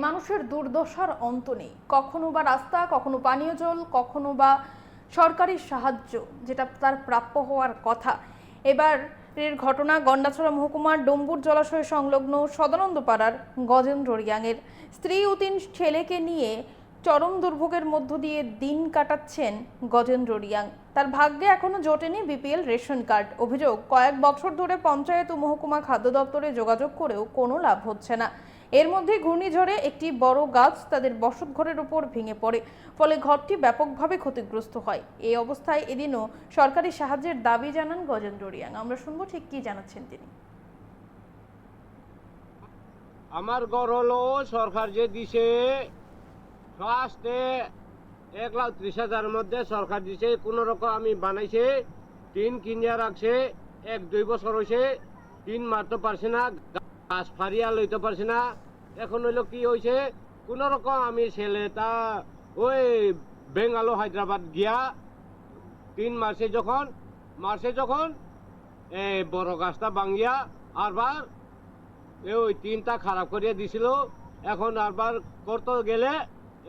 মানুষের দুর্দশার অন্ত নেই। কখনো বা রাস্তা, কখনো পানীয় জল, কখনো বা সরকারি সাহায্য, যেটা তার প্রাপ্য হওয়ার কথা। এবার এর ঘটনা গন্ডাছড়া মহকুমার ডম্বুর জলাশয় সংলগ্ন সদানন্দ পাড়ার গজেন্দ্র রিয়াংয়ের। স্ত্রী ও 3 ছেলেকে নিয়ে চরম দুর্ভোগের মধ্য দিয়ে দিন কাটাচ্ছেন গজেন্দ্র রিয়াং। তার ভাগ্যে এখনো জোটেনি বিপিএল রেশন কার্ড। অভিযোগ, কয়েক বছর ধরে পঞ্চায়েত ও মহকুমা খাদ্য দপ্তরে যোগাযোগ করেও কোনো লাভ হচ্ছে না। এর মধ্যে ঘূর্ণিঝড়ে একটি বড় গাছ তাদের বসতঘরের উপর ভেঙে পড়ে, ফলে ঘরটি ব্যাপকভাবে ক্ষতিগ্রস্ত হয়। এই অবস্থায় এদিনও সরকারি সাহায্যের দাবি জানান গজেন্দ্র রিয়াং। আমরা শুনবো ঠিক কি জানাচ্ছেন তিনি। আমার ঘর হলো সরকার যে দিছে ফার্স্টে 1,30,000 মধ্যে সরকার দিছে। কোন রকম আমি বানাইছে, টিন কিনিয়া রাখছে, 1-2 বছর হয়েছে, টিন মারতে পারছে না, গাছ ফারিয়া লইতে পারছে না। এখন হইলো কি হয়েছে, কোন রকম আমি ছেলেটা ওই বেঙ্গালো হায়দ্রাবাদ গিয়া টিন মারছে যখন এই বড় গাছটা ভাঙ্গিয়া আরবার ওই টিনটা খারাপ করিয়া দিছিল। এখন আরবার করতে গেলে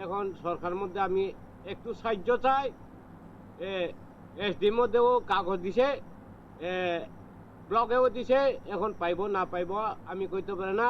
এখন সরকার মধ্যে আমি একটু সাহায্য চাই। এসডির মধ্যেও কাগজ দিছে, ব্লকেও দিছে, এখন পাইব না পাইব আমি কইতে পারি না।